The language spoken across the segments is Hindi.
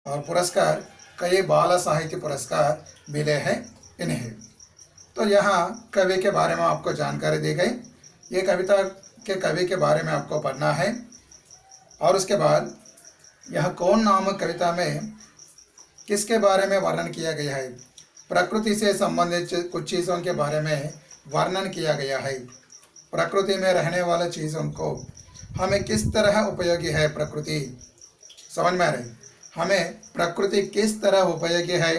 और पुरस्कार कई बाल साहित्य पुरस्कार मिले हैं इन्हें। तो यहाँ कवि के बारे में आपको जानकारी दी गई। ये कविता के कवि के बारे में आपको पढ़ना है। और उसके बाद यह कौन नामक कविता में किसके बारे में वर्णन किया गया है, प्रकृति से संबंधित कुछ चीज़ों के बारे में वर्णन किया गया है। प्रकृति में रहने वाले चीज़ों को हमें किस तरह उपयोगी है, प्रकृति समझ में आ रही, हमें प्रकृति किस तरह उपयोगी है।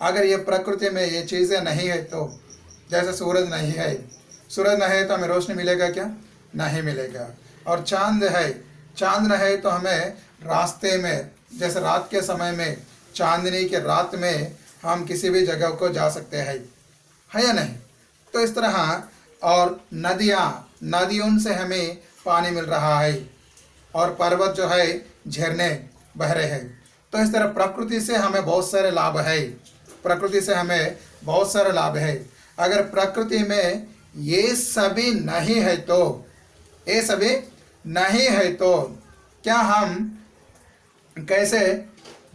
अगर ये प्रकृति में ये चीज़ें नहीं है तो, जैसे सूरज नहीं है, सूरज नहीं है तो हमें रोशनी मिलेगा क्या, नहीं मिलेगा। और चांद है, चांद नहीं है तो हमें रास्ते में, जैसे रात के समय में, चांदनी के रात में हम किसी भी जगह को जा सकते हैं, है या नहीं। तो इस तरह, और नदियाँ, नदियों से हमें पानी मिल रहा है, और पर्वत जो है झरने बह रहे हैं। तो इस तरह प्रकृति से हमें बहुत सारे लाभ है, प्रकृति से हमें बहुत सारे लाभ है। अगर प्रकृति में ये सभी नहीं है तो, ये सभी नहीं है तो क्या हम कैसे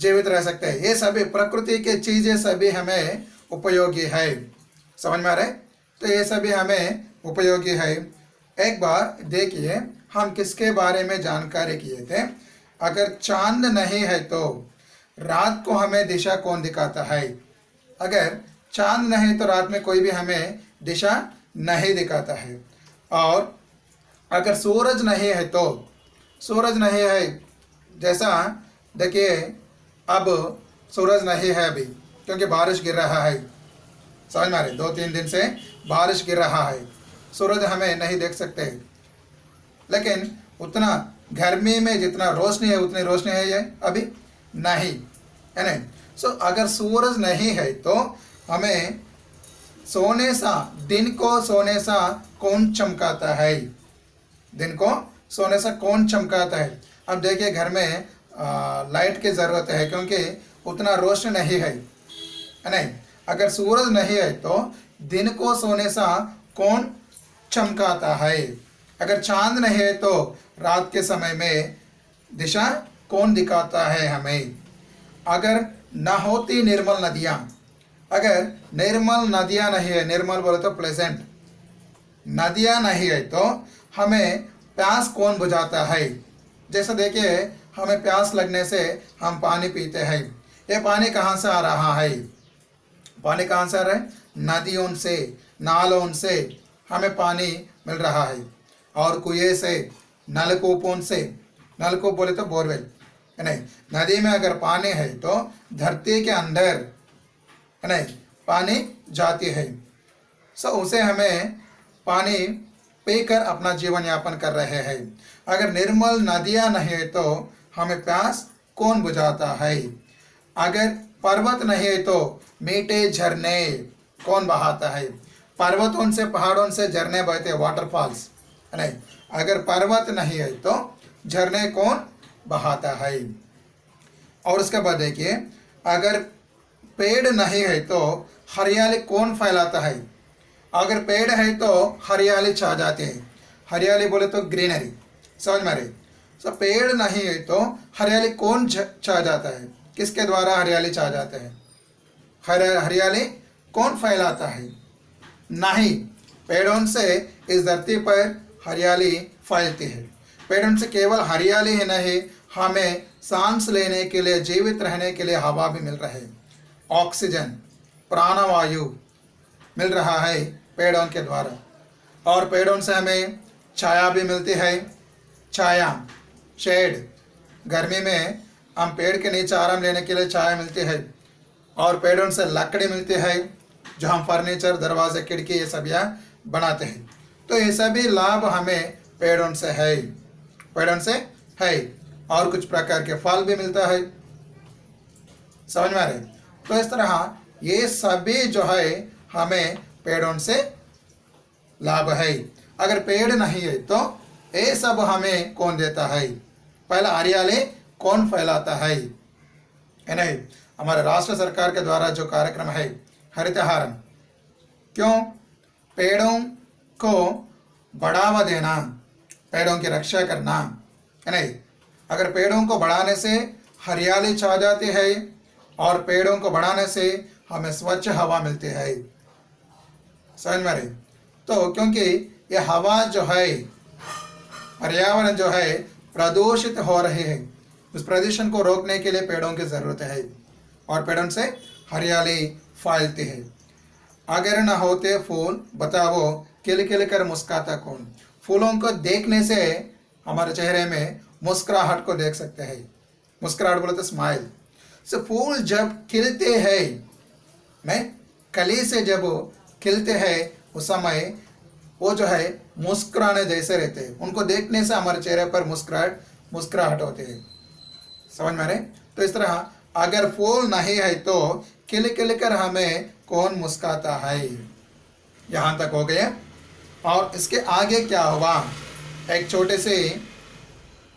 जीवित रह सकते हैं। ये सभी प्रकृति के चीज़ें सभी हमें उपयोगी है, समझ में आ रहा है। तो ये सभी हमें उपयोगी है। एक बार देखिए हम किसके बारे में जानकारी किए थे। अगर चांद नहीं है तो रात को हमें दिशा कौन दिखाता है। अगर चांद नहीं तो रात में कोई भी हमें दिशा नहीं दिखाता है। और अगर सूरज नहीं है तो, सूरज नहीं है, जैसा देखिए अब सूरज नहीं है अभी क्योंकि बारिश गिर रहा है, समझ में आ रही, 2-3 दिन से बारिश गिर रहा है, सूरज हमें नहीं देख सकते। लेकिन उतना गर्मी में जितना रोशनी है उतनी रोशनी है ये अभी नहीं, है नहीं। सो अगर सूरज नहीं है तो हमें सोने सा, दिन को सोने सा कौन चमकाता है, दिन को सोने से कौन चमकाता है। अब देखिए घर में लाइट की ज़रूरत है क्योंकि उतना रोशनी नहीं है, नहीं। अगर सूरज नहीं है तो दिन को सोने से कौन चमकाता है। अगर चांद नहीं है तो रात के समय में दिशा कौन दिखाता है हमें। अगर न होती निर्मल नदियाँ, अगर निर्मल नदियाँ नहीं है, निर्मल बोले तो प्लेजेंट, नदियाँ नहीं है तो हमें प्यास कौन बुझाता है। जैसे देखिए हमें प्यास लगने से हम पानी पीते हैं। ये पानी कहाँ से आ रहा है, पानी कहाँ से आ रहा है, नदियों से, नालों से हमें पानी मिल रहा है, और कुएं से, नलकूपों से, नलकूप बोले तो बोरवेल, नहीं। नदी में अगर पानी है तो धरती के अंदर, नहीं, पानी जाती है। सो उसे हमें पानी पीकर अपना जीवन यापन कर रहे हैं। अगर निर्मल नदियाँ नहीं है तो हमें प्यास कौन बुझाता है। अगर पर्वत नहीं है तो मीठे झरने कौन बहाता है। पर्वतों से, पहाड़ों से झरने बहते हैं, वाटरफॉल्स, नहीं। अगर पर्वत नहीं है तो झरने कौन बहाता है। और उसके बाद देखिए अगर पेड़ नहीं है तो हरियाली कौन फैलाता है। अगर पेड़ है तो हरियाली छा जाती है, हरियाली बोले तो ग्रीनरी, समझ में आ रही। सो पेड़ नहीं है तो हरियाली कौन छा जाता है, किसके द्वारा हरियाली छा जाते हैं, हरियाली कौन फैलाता है। नहीं, पेड़ों से इस धरती पर हरियाली फैलती है। पेड़ों से केवल हरियाली ही नहीं, हमें सांस लेने के लिए, जीवित रहने के लिए हवा भी मिल रही है, ऑक्सीजन, प्राणवायु मिल रहा है पेड़ों के द्वारा। और पेड़ों से हमें छाया भी मिलती है, छाया, शेड, गर्मी में हम पेड़ के नीचे आराम लेने के लिए छाया मिलती है। और पेड़ों से लकड़ी मिलती है जो हम फर्नीचर, दरवाजे, खिड़की ये सब यहाँ बनाते हैं। तो ये सभी लाभ हमें पेड़ों से है, पेड़ों से है। और कुछ प्रकार के फल भी मिलता है, समझ में आ रहे। तो इस तरह ये सभी जो है हमें पेड़ों से लाभ है। अगर पेड़ नहीं है तो ये सब हमें कौन देता है, पहला हरियाली कौन फैलाता है नहीं। हमारे राष्ट्र सरकार के द्वारा जो कार्यक्रम है हरितहारम, क्यों, पेड़ों को बढ़ावा देना, पेड़ों की रक्षा करना, है नहीं। अगर पेड़ों को बढ़ाने से हरियाली छा जाती है और पेड़ों को बढ़ाने से हमें स्वच्छ हवा मिलती है। समझ में रही? तो क्योंकि ये हवा जो है, पर्यावरण जो है प्रदूषित हो रहे हैं, उस प्रदूषण को रोकने के लिए पेड़ों की ज़रूरत है और पेड़ों से हरियाली फैलती है। अगर न होते फूल बताओ खिल खिल कर मुस्कुराता कौन। फूलों को देखने से हमारे चेहरे में मुस्कुराहट को देख सकते हैं। मुस्कुराहट बोले तो स्माइल से। फूल जब खिलते हैं, मैं कली से जब खिलते हैं उस समय वो जो है मुस्कुराने जैसे रहते हैं। उनको देखने से हमारे चेहरे पर मुस्कुराहट होती है। समझ में आ रहे? तो इस तरह अगर फूल नहीं है तो खिल खिल कर हमें कौन मुस्कुराता है। यहाँ तक हो गया। और इसके आगे क्या हुआ, एक छोटे से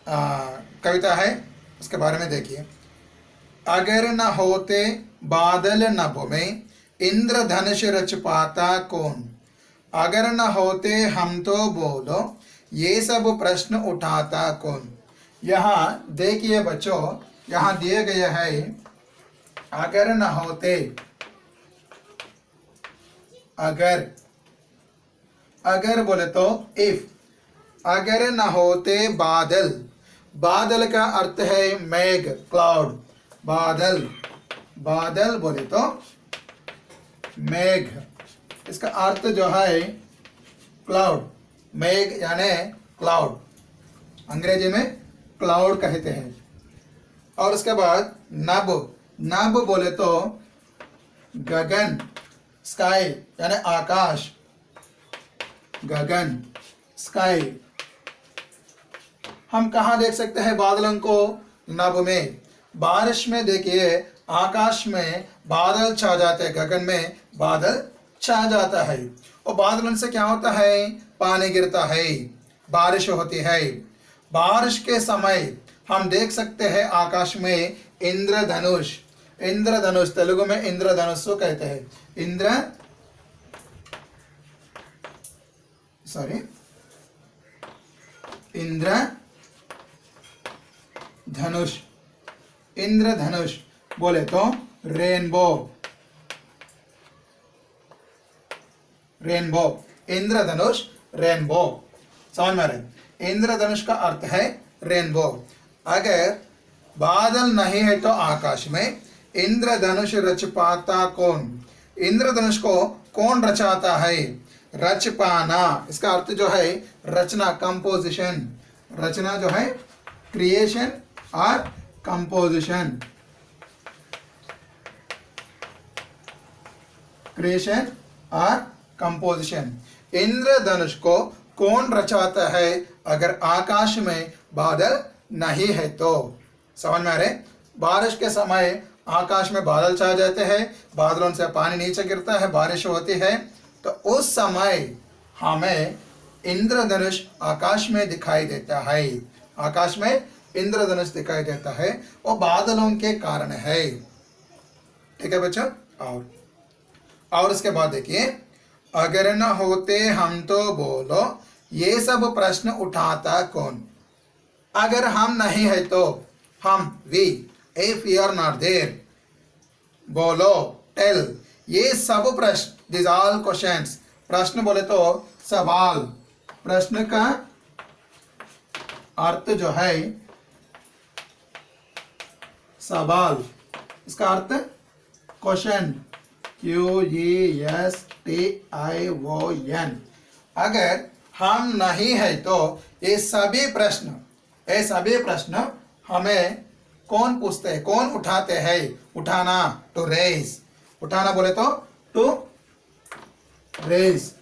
कविता है, उसके बारे में देखिए। अगर न होते बादल नभ में इंद्रधनुष रच पाता कौन। अगर न होते हम तो बोलो ये सब प्रश्न उठाता कौन। यहाँ देखिए बच्चों, यहाँ दिए गए है अगर न होते, अगर बोले तो इफ। अगर न होते बादल, बादल का अर्थ है मेघ, क्लाउड। बादल बोले तो मेघ, इसका अर्थ जो है क्लाउड। मेघ यानी क्लाउड, अंग्रेजी में क्लाउड कहते हैं। और उसके बाद नभ बोले तो गगन, स्काई यानी आकाश, गगन, स्काई। हम कहाँ देख सकते हैं बादलों को? नभ में। बारिश में देखिए आकाश में बादल छा जाते हैं, गगन में बादल छा जाता है। और बादलों से क्या होता है? पानी गिरता है, बारिश होती है। बारिश के समय हम देख सकते हैं आकाश में इंद्रधनुष। इंद्रधनुष तेलुगु में इंद्रधनुष कहते हैं। इंद्रधनुष। इंद्रधनुष बोले तो रेनबो। इंद्रधनुष, रेनबो। समझ में आ रहे? इंद्रधनुष का अर्थ है रेनबो। अगर बादल नहीं है तो आकाश में इंद्रधनुष रच पाता कौन। इंद्रधनुष को कौन रचाता है? रच पाना, इसका अर्थ जो है रचना, कंपोजिशन। रचना जो है क्रिएशन और कंपोजिशन, क्रिएशन और कंपोजिशन। इंद्रधनुष को कौन रचाता है अगर आकाश में बादल नहीं है तो। समझ में आ रहे? बारिश के समय आकाश में बादल छा जाते हैं, बादलों से पानी नीचे गिरता है, बारिश होती है, तो उस समय हमें इंद्रधनुष आकाश में दिखाई देता है। आकाश में इंद्रधनुष दिखाई देता है, वो बादलों के कारण है। ठीक है बच्चों? और इसके बाद देखिए, अगर न होते हम तो बोलो ये सब प्रश्न उठाता कौन। अगर हम नहीं है तो, हम, we, if you are not there, बोलो, टेल, ये सब प्रश्न, दिस ऑल क्वेश्चंस। प्रश्न बोले तो सवाल। प्रश्न का अर्थ जो है सवाल, इसका अर्थ क्वेश्चन, QUESTION। अगर हम नहीं है तो ये सभी प्रश्न हमें कौन पूछते हैं, कौन उठाते हैं? उठाना, टू रेज। उठाना बोले तो टू रेज,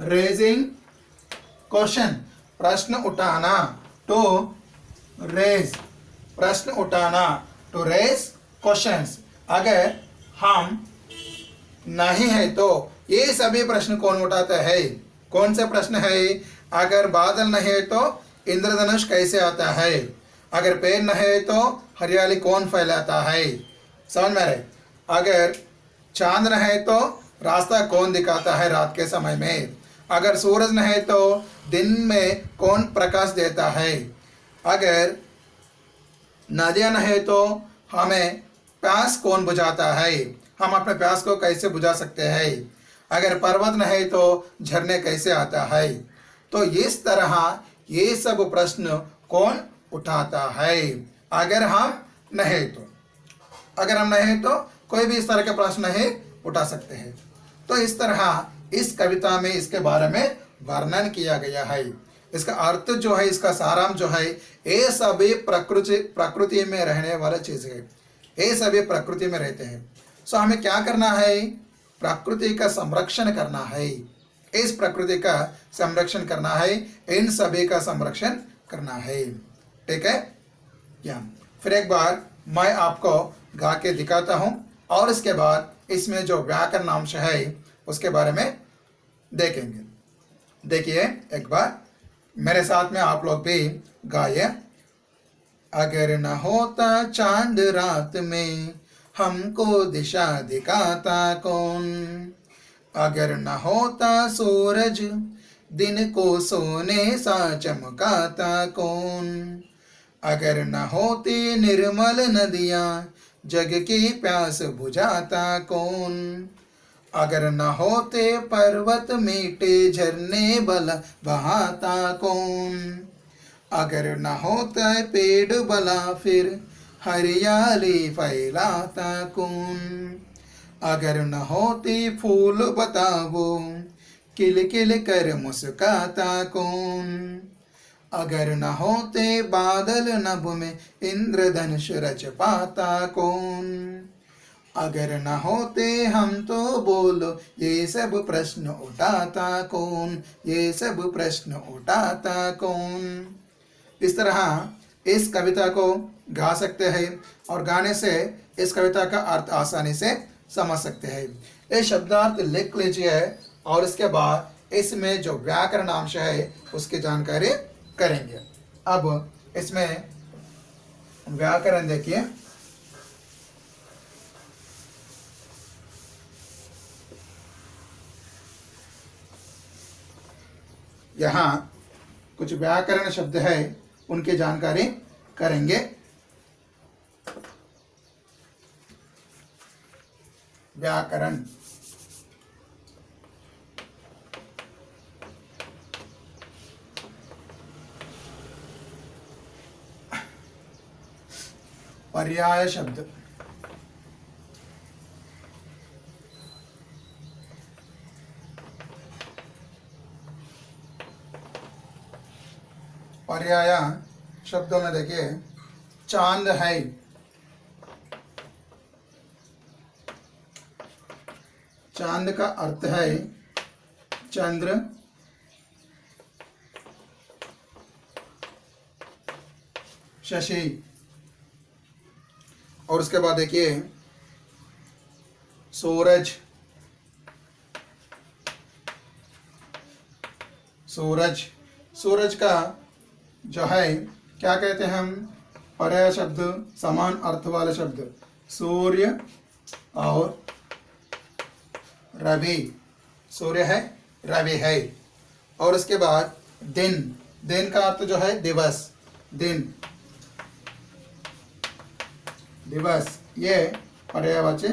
रेजिंग क्वेश्चन। प्रश्न उठाना, टू रेज, प्रश्न उठाना, टू रेज क्वेश्चंस। अगर हम नहीं है तो ये सभी प्रश्न कौन उठाता है? कौन से प्रश्न है? अगर बादल नहीं है तो इंद्रधनुष कैसे आता है? अगर पेड़ नहीं है तो हरियाली कौन फैलाता है? समझ में आ रहे? अगर चांद नहीं है तो रास्ता कौन दिखाता है रात के समय में? अगर सूरज नहीं है तो दिन में कौन प्रकाश देता है? अगर नदियाँ नहीं तो हमें प्यास कौन बुझाता है, हम अपने प्यास को कैसे बुझा सकते हैं। अगर पर्वत नहीं तो झरने कैसे आता है। तो इस तरह ये सब प्रश्न कौन उठाता है। अगर हम नहीं तो कोई भी इस तरह के प्रश्न नहीं उठा सकते हैं। तो इस तरह इस कविता में इसके बारे में वर्णन किया गया है। इसका अर्थ जो है, इसका सारांश जो है, ये सभी प्रकृति में रहने वाला चीज है। ये सभी प्रकृति में रहते हैं। सो हमें क्या करना है, प्रकृति का संरक्षण करना है। इस प्रकृति का संरक्षण करना है, इन सभी का संरक्षण करना है। ठीक है। या फिर एक बार मैं आपको गा के दिखाता हूं और इसके बाद इसमें जो व्याकरण अंश है उसके बारे में देखेंगे। देखिए एक बार मेरे साथ में आप लोग भी गाइए। अगर न होता चांद रात में हमको दिशा दिखाता कौन, अगर न होता सूरज दिन को सोने सा चमकाता कौन, अगर न होती निर्मल नदियाँ जग की प्यास बुझाता कौन, अगर न होते पर्वत मीठे झरने बल बहाता कौन, अगर न होता पेड़ बला फिर हरियाली फैलाता कौन, अगर न होती फूल बताओ किल किल कर मुस्काता कौन, अगर न होते बादल नभ में इंद्रधनुष रच पाता कौन, अगर न होते हम तो बोलो ये सब प्रश्न उठाता कौन, ये सब प्रश्न उठाता कौन। इस तरह इस कविता को गा सकते हैं और गाने से इस कविता का अर्थ आसानी से समझ सकते हैं। ये शब्दार्थ लिख लीजिए और इसके बाद इसमें जो व्याकरण अंश है उसकी जानकारी करेंगे। अब इसमें व्याकरण देखिए। यहाँ कुछ व्याकरण शब्द है उनकी जानकारी करेंगे। व्याकरण पर्याय शब्द, पर्याय शब्दों में देखिए चांद है, चांद का अर्थ है चंद्र, शशि। और उसके बाद देखिए सूरज, सूरज, सूरज का जो है क्या कहते हैं हम, पर्याय शब्द, समान अर्थ वाले शब्द सूर्य और रवि। सूर्य है, रवि है। और उसके बाद दिन, दिन का अर्थ जो है दिवस, दिन, दिवस, ये पर्यायवाची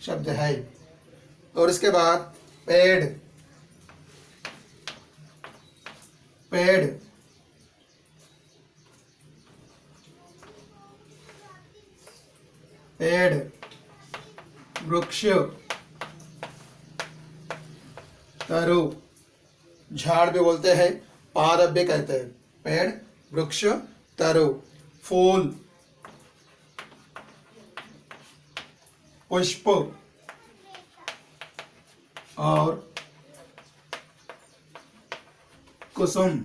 शब्द है। और इसके बाद पेड़, पेड़, पेड़, वृक्ष, तरु, झाड़ भी बोलते हैं, पादप भी कहते हैं। पेड़, वृक्ष, तरु, फूल, पुष्प और कुसुम।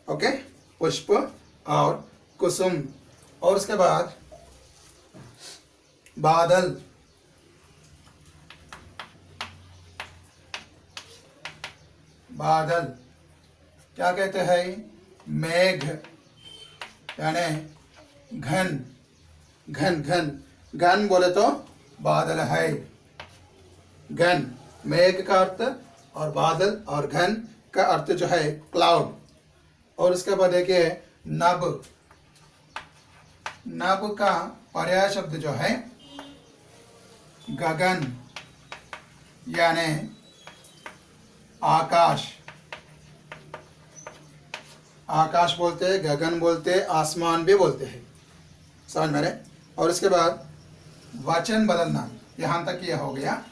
ओके, पुष्प और कुसुम। और उसके बाद बादल, बादल क्या कहते हैं, मेघ, यानी घन, घन, घन, घन बोले तो बादल है। घन, मेघ का अर्थ, और बादल और घन का अर्थ जो है क्लाउड। और उसके बाद देखिए नभ, नभ का पर्याय शब्द जो है गगन यानी आकाश। आकाश बोलते हैं, गगन बोलते हैं, आसमान भी बोलते हैं। समझ में रहे। और इसके बाद वचन बदलना, यहाँ तक यह हो गया।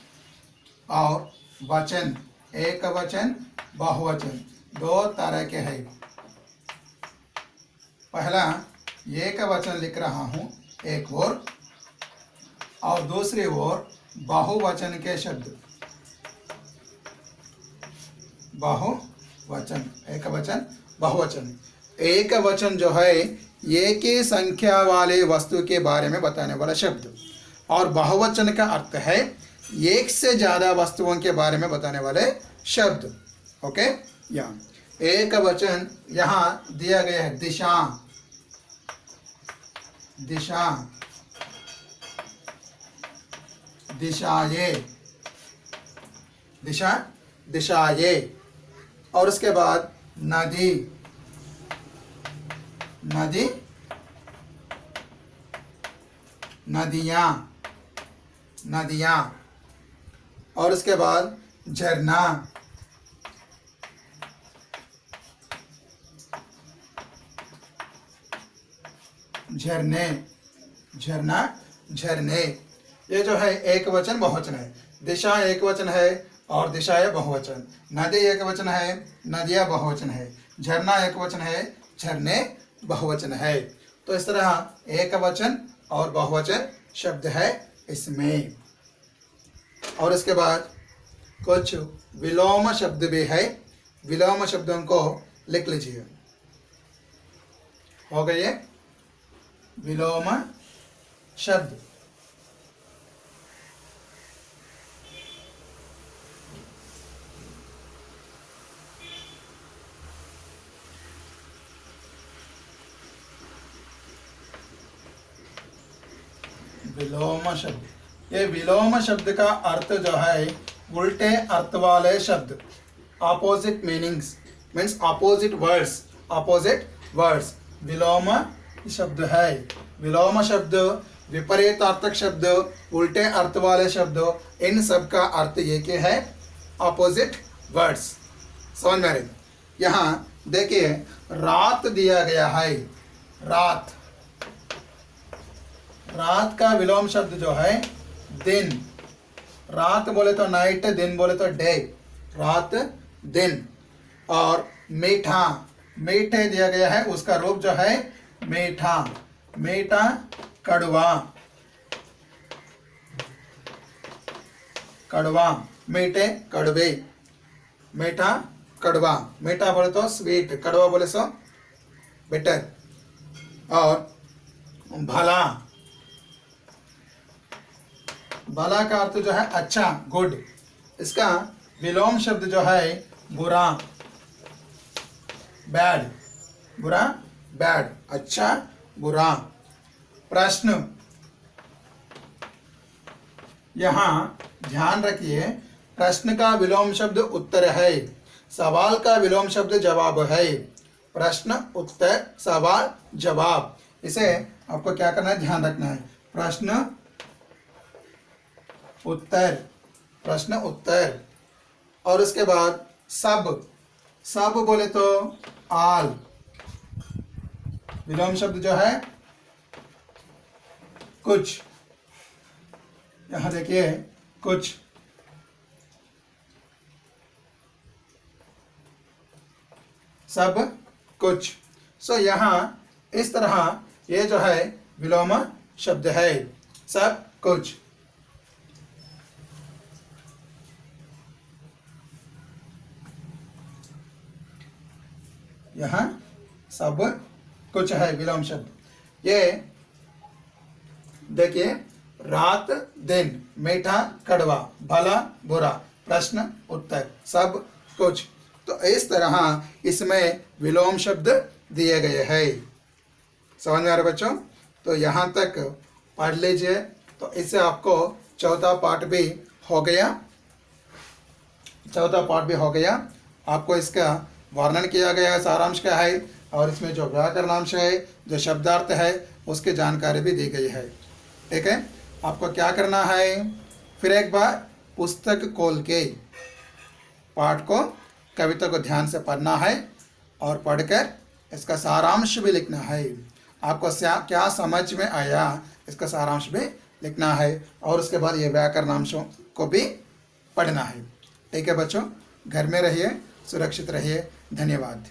और वचन, एक वचन बहुवचन दो तरह के हैं। पहला एक वचन लिख रहा हूँ एक और दूसरी ओर बहुवचन के शब्द, बहुवचन, एक वचन बहुवचन। एक वचन जो है एक ही संख्या वाले वस्तु के बारे में बताने वाला शब्द, और बहुवचन का अर्थ है एक से ज्यादा वस्तुओं के बारे में बताने वाले शब्द। ओके, यहाँ एक वचन यहाँ दिया गया है दिशा, दिशा, दिशाए, दिशा, दिशाए। और उसके बाद नदी, नदी, नदियाँ, नदियाँ। और उसके बाद झरना, झरने, झरना, झरने। ये जो है एक वचन बहुवचन है। दिशा एक वचन है और दिशाएं बहुवचन। नदी एक वचन है, नदियाँ बहुवचन है। झरना एक वचन है, झरने बहुवचन है। तो इस तरह एक वचन और बहुवचन शब्द है इसमें। और इसके बाद कुछ विलोम शब्द भी है। विलोम शब्दों को लिख लीजिए। हो गए विलोम शब्द। विलोम शब्द, ये विलोम शब्द का अर्थ जो है उल्टे अर्थ वाले शब्द, opposite meanings, means opposite words, opposite words विलोम शब्द है। विलोम शब्द, विपरीतार्थक शब्द, उल्टे अर्थ वाले शब्द, इन सब का अर्थ एक ही है, ऑपोजिट वर्ड्स। समझ में आ रही? यहाँ देखिए रात दिया गया है, रात, रात का विलोम शब्द जो है दिन। रात बोले तो नाइट, दिन बोले तो डे, रात दिन। और मीठा, मीठे दिया गया है, उसका रूप जो है मीठा, मीठा कड़वा, कड़वा, मीठे कड़वे, मीठा कड़वा। मीठा बोले तो स्वीट, कड़वा बोले सो बिटर। और भला, भला का अर्थ जो है अच्छा, गुड। इसका विलोम शब्द जो है बुरा, बैड, बुरा बैड, अच्छा बुरा। प्रश्न, यहाँ ध्यान रखिए प्रश्न का विलोम शब्द उत्तर है, सवाल का विलोम शब्द जवाब है। प्रश्न, उत्तर, सवाल, जवाब, इसे आपको क्या करना है, ध्यान रखना है। प्रश्न, उत्तर, प्रश्न उत्तर। और उसके बाद सब, सब बोले तो आल, विलोम शब्द जो है कुछ। यहां देखिए कुछ, सब कुछ। सो यहाँ इस तरह ये जो है विलोम शब्द है, सब कुछ। यहाँ सब कुछ है विलोम शब्द। ये देखिए रात दिन, मीठा कड़वा, भला बुरा, प्रश्न उत्तर, सब कुछ। तो इस तरह इसमें विलोम शब्द दिए गए हैं। समझ में आ रहा है बच्चों? तो यहाँ तक पढ़ लीजिए। तो इससे आपको चौथा पार्ट भी हो गया, चौथा पार्ट भी हो गया। आपको इसका वर्णन किया गया है, सारांश क्या है, और इसमें जो व्याकरणांश है, जो शब्दार्थ है, उसकी जानकारी भी दी गई है। ठीक है, आपको क्या करना है, फिर एक बार पुस्तक खोल के पाठ को, कविता को ध्यान से पढ़ना है और पढ़कर इसका सारांश भी लिखना है। आपको क्या समझ में आया, इसका सारांश भी लिखना है और उसके बाद ये व्याकरणांशों को भी पढ़ना है। ठीक है बच्चों, घर में रहिए, सुरक्षित रहिए। धन्यवाद।